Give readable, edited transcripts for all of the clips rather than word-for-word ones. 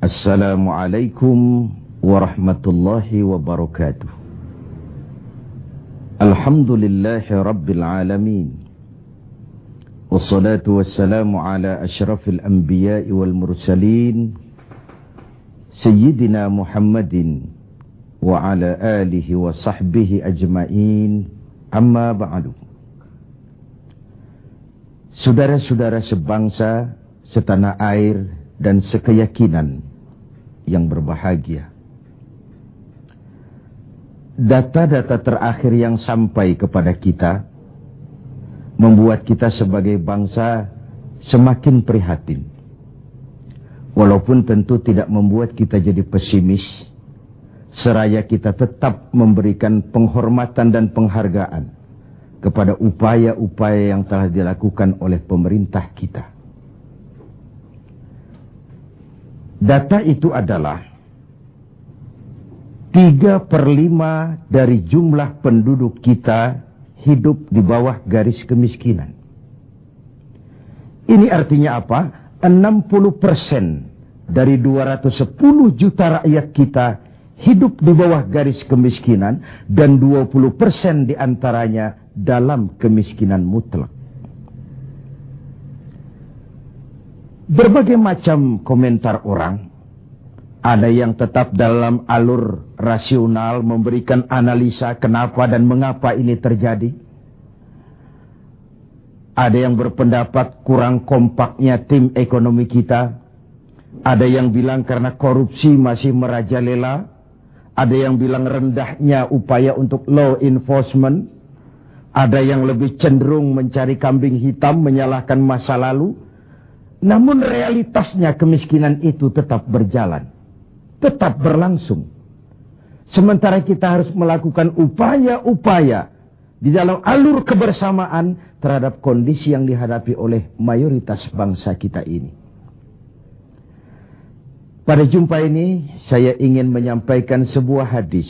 Assalamualaikum warahmatullahi wabarakatuh. Alhamdulillahi rabbil alamin. Wassalatu wassalamu ala ashrafil anbiya'i wal mursalin Sayyidina Muhammadin wa ala alihi wa sahbihi ajma'in. Amma ba'du. Saudara-saudara sebangsa, setanah air dan sekeyakinan yang berbahagia. Data-data terakhir yang sampai kepada kita membuat kita sebagai bangsa semakin prihatin. Walaupun tentu tidak membuat kita jadi pesimis, seraya kita tetap memberikan penghormatan dan penghargaan kepada upaya-upaya yang telah dilakukan oleh pemerintah kita. Data itu adalah 3/5 dari jumlah penduduk kita hidup di bawah garis kemiskinan. Ini artinya apa? 60% dari 210 juta rakyat kita hidup di bawah garis kemiskinan dan 20% diantaranya dalam kemiskinan mutlak. Berbagai macam komentar orang, ada yang tetap dalam alur rasional memberikan analisa kenapa dan mengapa ini terjadi. Ada yang berpendapat kurang kompaknya tim ekonomi kita. Ada yang bilang karena korupsi masih merajalela. Ada yang bilang rendahnya upaya untuk law enforcement. Ada yang lebih cenderung mencari kambing hitam, menyalahkan masa lalu. Namun realitasnya kemiskinan itu tetap berjalan, tetap berlangsung. Sementara kita harus melakukan upaya-upaya di dalam alur kebersamaan terhadap kondisi yang dihadapi oleh mayoritas bangsa kita ini. Pada jumpa ini saya ingin menyampaikan sebuah hadis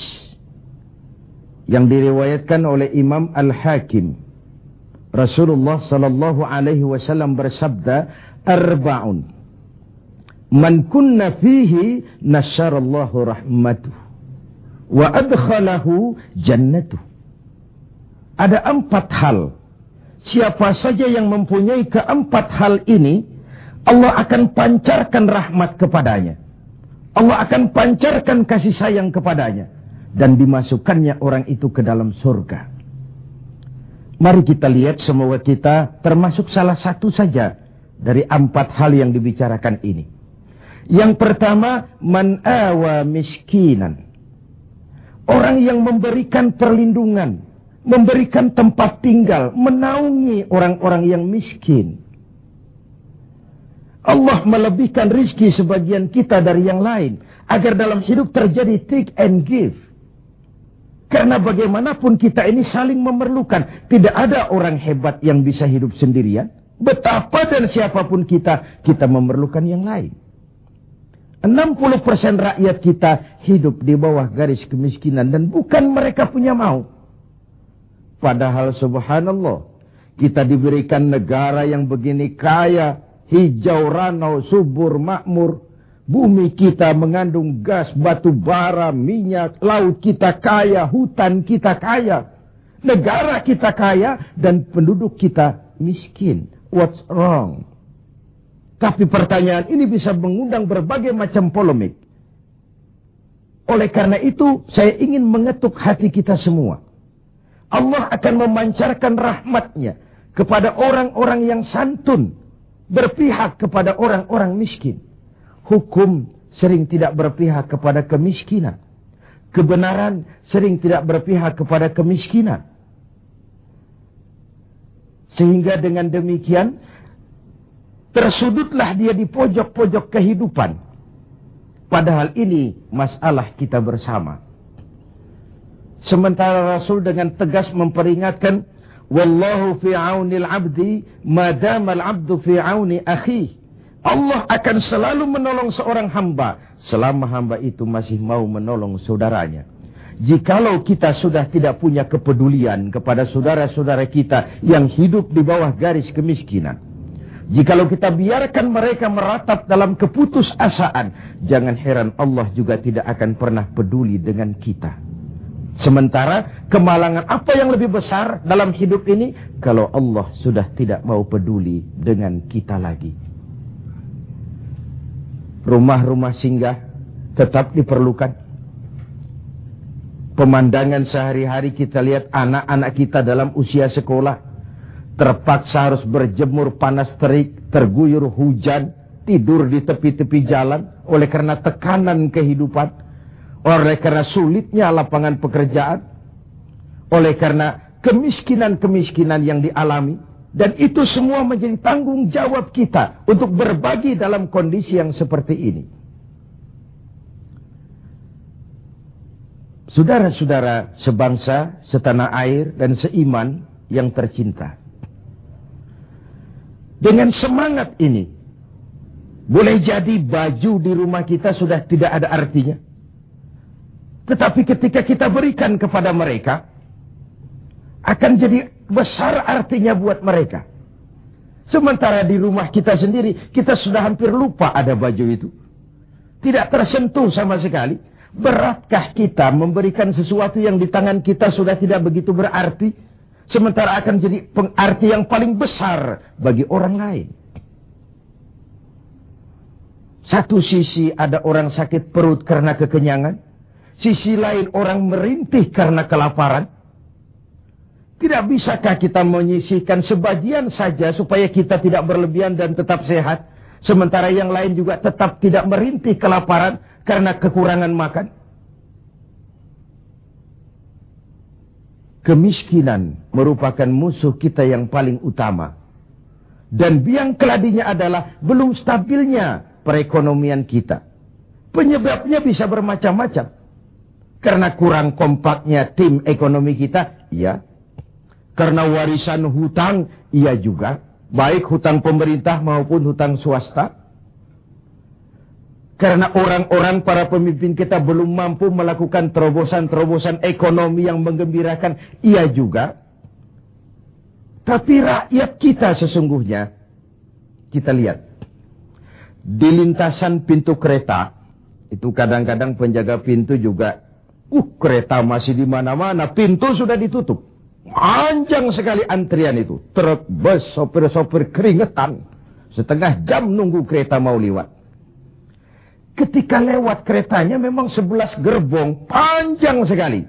yang diriwayatkan oleh Imam Al-Hakim. Rasulullah sallallahu alaihi wasallam bersabda, "Arba'un man kunna fihi nasyarallahu rahmatuh wa adkhalahu jannatuh." Ada 4 hal. Siapa saja yang mempunyai keempat hal ini, Allah akan pancarkan rahmat kepadanya. Allah akan pancarkan kasih sayang kepadanya dan dimasukkannya orang itu ke dalam surga. Mari kita lihat semua kita termasuk salah satu saja dari 4 hal yang dibicarakan ini. Yang pertama, man awa miskinan. Orang yang memberikan perlindungan, memberikan tempat tinggal, menaungi orang-orang yang miskin. Allah melebihkan rizki sebagian kita dari yang lain, agar dalam hidup terjadi take and give. Karena bagaimanapun kita ini saling memerlukan. Tidak ada orang hebat yang bisa hidup sendirian. Betapa dan siapapun kita memerlukan yang lain. 60% rakyat kita hidup di bawah garis kemiskinan dan bukan mereka punya mau. Padahal subhanallah, kita diberikan negara yang begini kaya, hijau, ranau, subur, makmur. Bumi kita mengandung gas, batu bara, minyak, laut kita kaya, hutan kita kaya, negara kita kaya, dan penduduk kita miskin. What's wrong? Tapi pertanyaan ini bisa mengundang berbagai macam polemik. Oleh karena itu, saya ingin mengetuk hati kita semua. Allah akan memancarkan rahmatnya kepada orang-orang yang santun, berpihak kepada orang-orang miskin. Hukum sering tidak berpihak kepada kemiskinan. Kebenaran sering tidak berpihak kepada kemiskinan. Sehingga dengan demikian, tersudutlah dia di pojok-pojok kehidupan. Padahal ini masalah kita bersama. Sementara Rasul dengan tegas memperingatkan, "Wallahu fi aunil abdi, madamal abdu fi auni akhi." Allah akan selalu menolong seorang hamba selama hamba itu masih mau menolong saudaranya. Jikalau kita sudah tidak punya kepedulian kepada saudara-saudara kita yang hidup di bawah garis kemiskinan, Jikalau kita biarkan mereka meratap dalam keputusasaan, jangan heran Allah juga tidak akan pernah peduli dengan kita. Sementara kemalangan apa yang lebih besar dalam hidup ini kalau Allah sudah tidak mau peduli dengan kita lagi. Rumah-rumah singgah tetap diperlukan. Pemandangan sehari-hari kita lihat anak-anak kita dalam usia sekolah terpaksa harus berjemur panas terik, terguyur hujan, tidur di tepi-tepi jalan oleh karena tekanan kehidupan, oleh karena sulitnya lapangan pekerjaan, oleh karena kemiskinan-kemiskinan yang dialami. Dan itu semua menjadi tanggung jawab kita untuk berbagi dalam kondisi yang seperti ini. Saudara-saudara sebangsa, setanah air, dan seiman yang tercinta. Dengan semangat ini, boleh jadi baju di rumah kita sudah tidak ada artinya. Tetapi ketika kita berikan kepada mereka, akan jadi besar artinya buat mereka. Sementara di rumah kita sendiri, kita sudah hampir lupa ada baju itu. Tidak tersentuh sama sekali. Beratkah kita memberikan sesuatu yang di tangan kita sudah tidak begitu berarti? Sementara akan jadi pengarti yang paling besar bagi orang lain. Satu sisi ada orang sakit perut karena kekenyangan. Sisi lain orang merintih karena kelaparan. Tidak bisakah kita menyisihkan sebagian saja supaya kita tidak berlebihan dan tetap sehat. Sementara yang lain juga tetap tidak merintih kelaparan karena kekurangan makan. Kemiskinan merupakan musuh kita yang paling utama. Dan biang keladinya adalah belum stabilnya perekonomian kita. Penyebabnya bisa bermacam-macam. Karena kurang kompaknya tim ekonomi kita, iya. Karena warisan hutang, iya juga. Baik hutang pemerintah maupun hutang swasta. Karena orang-orang para pemimpin kita belum mampu melakukan terobosan-terobosan ekonomi yang menggembirakan. Iya juga. Tapi rakyat kita sesungguhnya. Kita lihat. Di lintasan pintu kereta. Itu kadang-kadang penjaga pintu juga. Kereta masih di mana-mana. Pintu sudah ditutup. Panjang sekali antrian itu. Truk, bus, sopir-sopir keringetan. Setengah jam nunggu kereta mau lewat. Ketika lewat keretanya memang 11 gerbong, panjang sekali.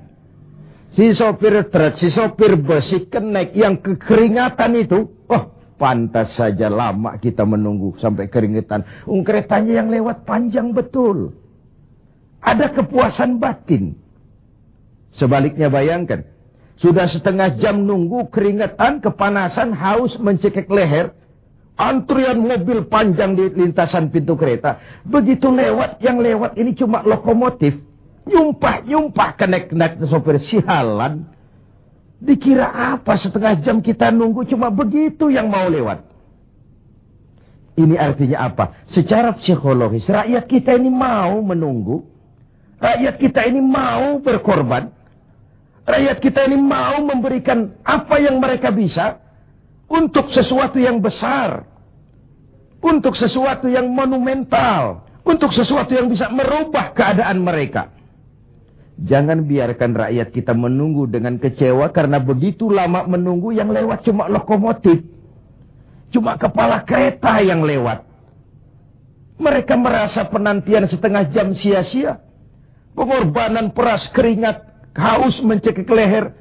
Si sopir truk, si sopir bus, si kenek yang kekeringatan itu, pantas saja lama kita menunggu sampai keringetan. Keretanya yang lewat panjang betul. Ada kepuasan batin. Sebaliknya bayangkan, sudah setengah jam nunggu, keringetan, kepanasan, haus, mencekik leher. Antrian mobil panjang di lintasan pintu kereta. Begitu lewat, yang lewat ini cuma lokomotif. Nyumpah-nyumpah kenek-kenek sopir sialan. Dikira apa setengah jam kita nunggu cuma begitu yang mau lewat. Ini artinya apa? Secara psikologis, rakyat kita ini mau menunggu. Rakyat kita ini mau berkorban. Rakyat kita ini mau memberikan apa yang mereka bisa. Untuk sesuatu yang besar. Untuk sesuatu yang monumental. Untuk sesuatu yang bisa merubah keadaan mereka. Jangan biarkan rakyat kita menunggu dengan kecewa. Karena begitu lama menunggu yang lewat cuma lokomotif. Cuma kepala kereta yang lewat. Mereka merasa penantian setengah jam sia-sia. Pengorbanan peras keringat. Haus mencekik leher.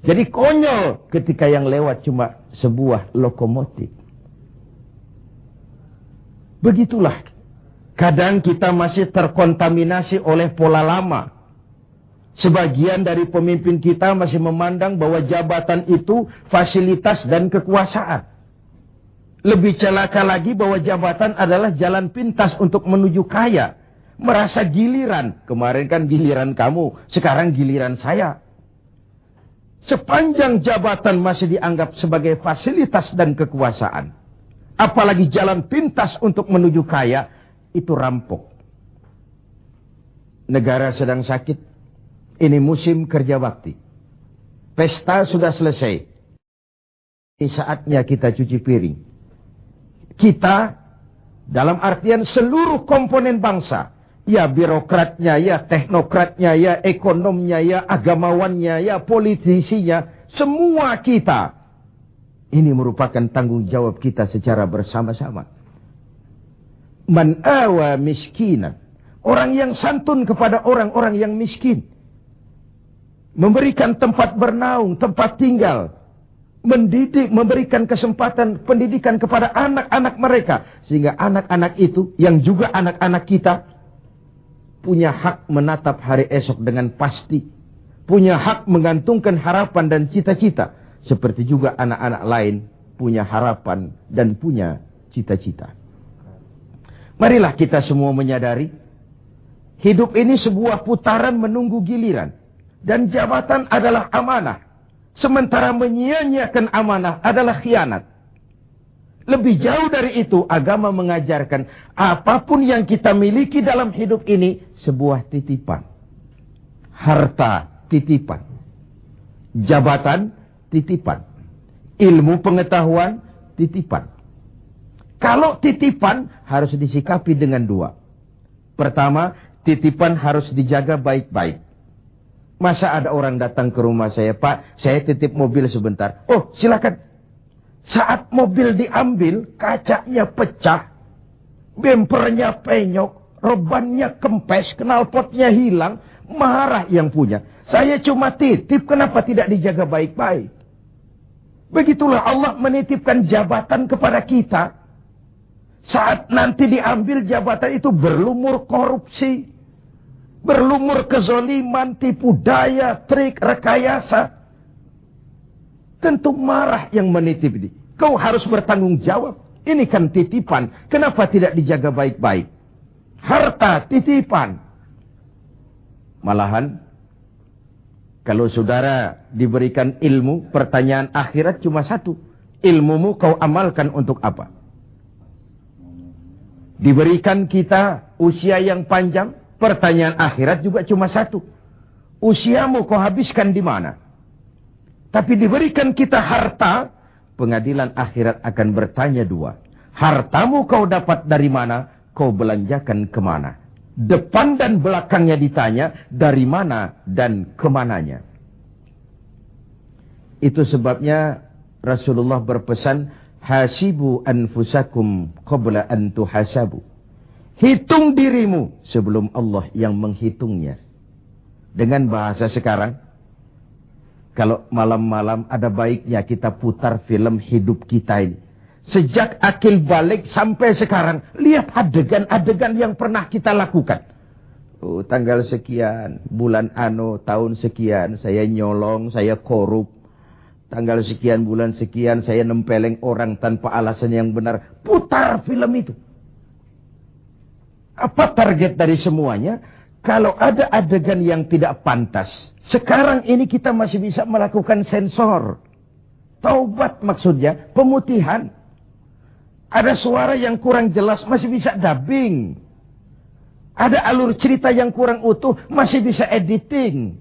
Jadi konyol ketika yang lewat cuma sebuah lokomotif. Begitulah. Kadang kita masih terkontaminasi oleh pola lama. Sebagian dari pemimpin kita masih memandang bahwa jabatan itu fasilitas dan kekuasaan. Lebih celaka lagi bahwa jabatan adalah jalan pintas untuk menuju kaya. Merasa giliran. Kemarin kan giliran kamu, sekarang giliran saya. Sepanjang jabatan masih dianggap sebagai fasilitas dan kekuasaan. Apalagi jalan pintas untuk menuju kaya, itu rampok. Negara sedang sakit. Ini musim kerja bakti. Pesta sudah selesai. Ini saatnya kita cuci piring. Kita, dalam artian seluruh komponen bangsa, ya birokratnya, ya teknokratnya, ya ekonomnya, ya agamawannya, ya politisinya, semua kita. Ini merupakan tanggung jawab kita secara bersama-sama. Man awa miskinan. Orang yang santun kepada orang-orang yang miskin. Memberikan tempat bernaung, tempat tinggal. Mendidik, memberikan kesempatan pendidikan kepada anak-anak mereka. Sehingga anak-anak itu, yang juga anak-anak kita, punya hak menatap hari esok dengan pasti. Punya hak menggantungkan harapan dan cita-cita. Seperti juga anak-anak lain punya harapan dan punya cita-cita. Marilah kita semua menyadari, hidup ini sebuah putaran menunggu giliran. Dan jabatan adalah amanah. Sementara menyia-nyiakan amanah adalah khianat. Lebih jauh dari itu, agama mengajarkan apapun yang kita miliki dalam hidup ini sebuah titipan. Harta, titipan. Jabatan, titipan. Ilmu pengetahuan, titipan. Kalau titipan harus disikapi dengan dua. Pertama, titipan harus dijaga baik-baik. Masa ada orang datang ke rumah saya, Pak, saya titip mobil sebentar. Oh, silakan. Saat mobil diambil, kacanya pecah, bempernya penyok, rebannya kempes, knalpotnya hilang, marah yang punya. Saya cuma titip, kenapa tidak dijaga baik-baik? Begitulah Allah menitipkan jabatan kepada kita. Saat nanti diambil jabatan itu berlumur korupsi, berlumur kezoliman, tipu daya, trik, rekayasa. Tentu marah yang menitip ini. Kau harus bertanggung jawab. Ini kan titipan. Kenapa tidak dijaga baik-baik? Harta titipan. Malahan, kalau saudara diberikan ilmu, pertanyaan akhirat cuma satu. Ilmumu kau amalkan untuk apa? Diberikan kita usia yang panjang, pertanyaan akhirat juga cuma satu. Usiamu kau habiskan di mana? Tapi diberikan kita harta, pengadilan akhirat akan bertanya dua. Hartamu kau dapat dari mana, kau belanjakan kemana? Depan dan belakangnya ditanya, dari mana dan kemananya. Itu sebabnya Rasulullah berpesan, hasibu anfusakum qabla an tuhasabu. Hitung dirimu sebelum Allah yang menghitungnya. Dengan bahasa sekarang, kalau malam-malam ada baiknya kita putar film hidup kita ini. Sejak akil balik sampai sekarang, lihat adegan-adegan yang pernah kita lakukan. Oh, tanggal sekian, bulan ano, tahun sekian, saya nyolong, saya korup. Tanggal sekian, bulan sekian, saya nempeleng orang tanpa alasan yang benar. Putar film itu. Apa target dari semuanya? Kalau ada adegan yang tidak pantas, sekarang ini kita masih bisa melakukan sensor. Taubat maksudnya, pemutihan. Ada suara yang kurang jelas, masih bisa dubbing. Ada alur cerita yang kurang utuh, masih bisa editing.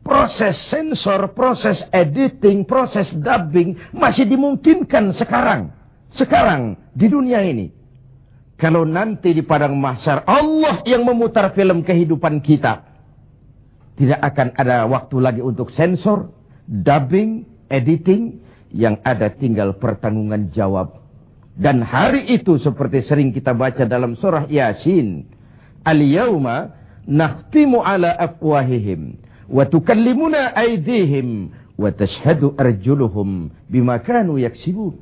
Proses sensor, proses editing, proses dubbing masih dimungkinkan sekarang. Sekarang di dunia ini. Kalau nanti di padang mahsyar Allah yang memutar film kehidupan kita, tidak akan ada waktu lagi untuk sensor, dubbing, editing. Yang ada tinggal pertanggungan jawab. Dan hari itu seperti sering kita baca dalam surah Yasin, al-yawma nakhtimu ala afwahihim wa tukallimuna aydihim wa tashhadu arjuluhum bima kanu yaksibun.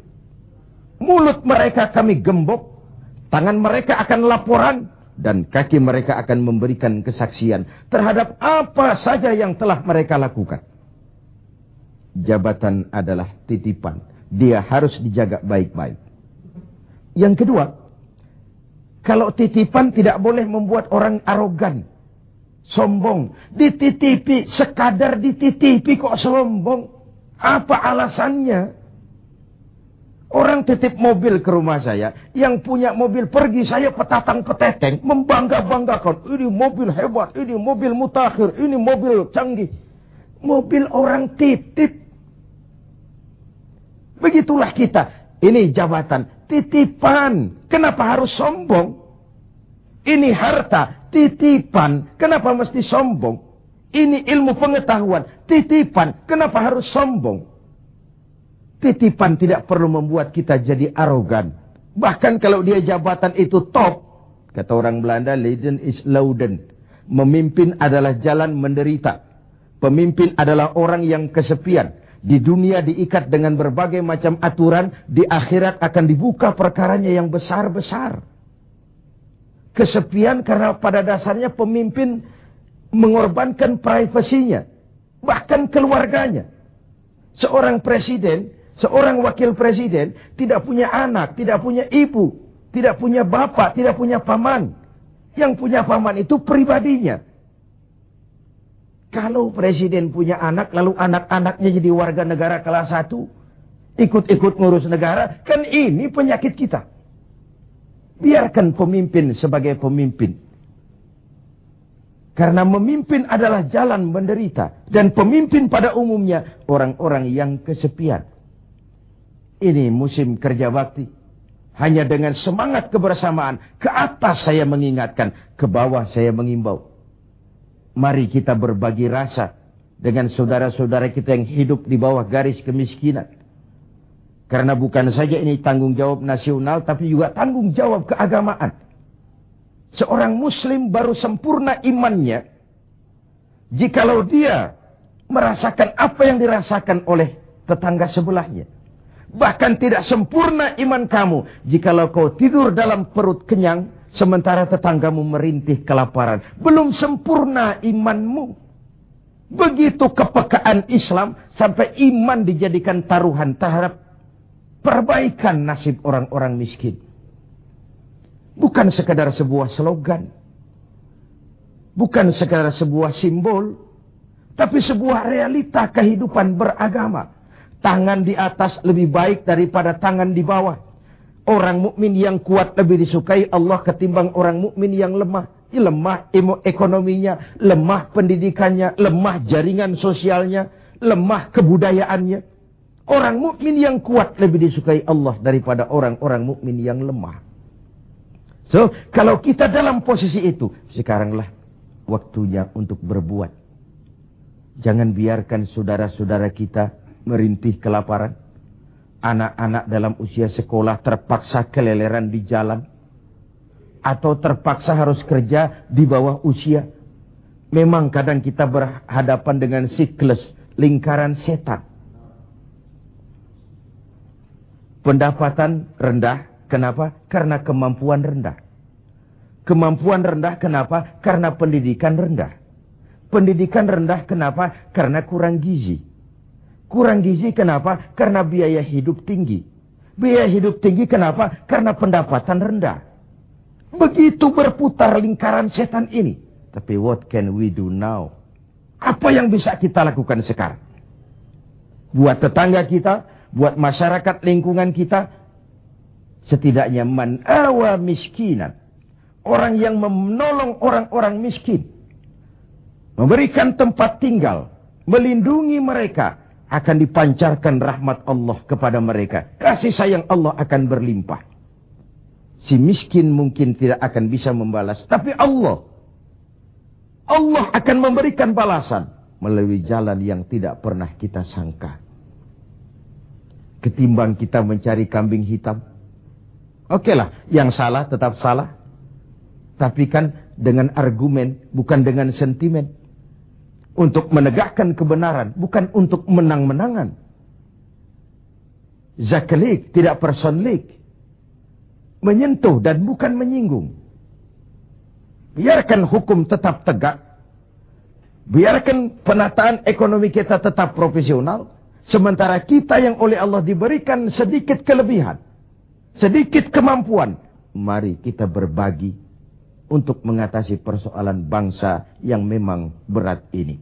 Mulut mereka kami gembok, tangan mereka akan laporan, dan kaki mereka akan memberikan kesaksian terhadap apa saja yang telah mereka lakukan. Jabatan adalah titipan, dia harus dijaga baik-baik. Yang kedua, kalau titipan tidak boleh membuat orang arogan, sombong. Dititipi, sekadar dititipi kok sombong. Apa alasannya? Orang titip mobil ke rumah saya, yang punya mobil pergi, saya petatang-peteteng, membangga-banggakan. Ini mobil hebat, ini mobil mutakhir, ini mobil canggih. Mobil orang titip. Begitulah kita. Ini jabatan. titipan. Kenapa harus sombong? Ini harta, titipan. Kenapa mesti sombong? Ini ilmu pengetahuan, titipan. Kenapa harus sombong? Titipan tidak perlu membuat kita jadi arogan. Bahkan kalau dia jabatan itu top. Kata orang Belanda, Leiden is Louden. Memimpin adalah jalan menderita. Pemimpin adalah orang yang kesepian. Di dunia diikat dengan berbagai macam aturan. Di akhirat akan dibuka perkaranya yang besar-besar. Kesepian karena pada dasarnya pemimpin mengorbankan privasinya. Bahkan keluarganya. Seorang presiden, seorang wakil presiden tidak punya anak, tidak punya ibu, tidak punya bapak, tidak punya paman. Yang punya paman itu pribadinya. Kalau presiden punya anak, lalu anak-anaknya jadi warga negara kelas 1, ikut-ikut ngurus negara, kan ini penyakit kita. Biarkan pemimpin sebagai pemimpin. Karena memimpin adalah jalan menderita. Dan pemimpin pada umumnya orang-orang yang kesepian. Ini musim kerja bakti. Hanya dengan semangat kebersamaan. Ke atas saya mengingatkan. Ke bawah saya mengimbau. Mari kita berbagi rasa. Dengan saudara-saudara kita yang hidup di bawah garis kemiskinan. Karena bukan saja ini tanggung jawab nasional, tapi juga tanggung jawab keagamaan. Seorang muslim baru sempurna imannya, jikalau dia merasakan apa yang dirasakan oleh tetangga sebelahnya. Bahkan tidak sempurna iman kamu, jikalau kau tidur dalam perut kenyang, sementara tetanggamu merintih kelaparan. Belum sempurna imanmu. Begitu kepekaan Islam, sampai iman dijadikan taruhan terhadap perbaikan nasib orang-orang miskin. Bukan sekadar sebuah slogan. Bukan sekadar sebuah simbol. Tapi sebuah realita kehidupan beragama. Tangan di atas lebih baik daripada tangan di bawah. Orang mukmin yang kuat lebih disukai Allah ketimbang orang mukmin yang lemah. Lemah ekonominya, lemah pendidikannya, lemah jaringan sosialnya, lemah kebudayaannya. Orang mukmin yang kuat lebih disukai Allah daripada orang-orang mukmin yang lemah. So, kalau kita dalam posisi itu, sekaranglah waktunya untuk berbuat. Jangan biarkan saudara-saudara kita merintih kelaparan. Anak-anak dalam usia sekolah terpaksa keleleran di jalan. Atau terpaksa harus kerja di bawah usia. Memang kadang kita berhadapan dengan siklus lingkaran setan. Pendapatan rendah, kenapa? Karena kemampuan rendah. Kemampuan rendah, kenapa? Karena pendidikan rendah. Pendidikan rendah, kenapa? Karena kurang gizi. Kurang gizi, kenapa? Karena biaya hidup tinggi. Biaya hidup tinggi, kenapa? Karena pendapatan rendah. Begitu berputar lingkaran setan ini. Tapi what can we do now? Apa yang bisa kita lakukan sekarang? Buat tetangga kita, buat masyarakat lingkungan kita, setidaknya man awa miskinan. Orang yang menolong orang-orang miskin. Memberikan tempat tinggal. Melindungi mereka. Akan dipancarkan rahmat Allah kepada mereka. Kasih sayang Allah akan berlimpah. Si miskin mungkin tidak akan bisa membalas. Tapi Allah akan memberikan balasan. Melalui jalan yang tidak pernah kita sangka. Ketimbang kita mencari kambing hitam. Oke lah, yang salah tetap salah. Tapi kan dengan argumen, bukan dengan sentimen. Untuk menegakkan kebenaran, bukan untuk menang-menangan. Zaklik, tidak personlik. Menyentuh dan bukan menyinggung. Biarkan hukum tetap tegak. Biarkan penataan ekonomi kita tetap profesional. Sementara kita yang oleh Allah diberikan sedikit kelebihan. Sedikit kemampuan. Mari kita berbagi untuk mengatasi persoalan bangsa yang memang berat ini.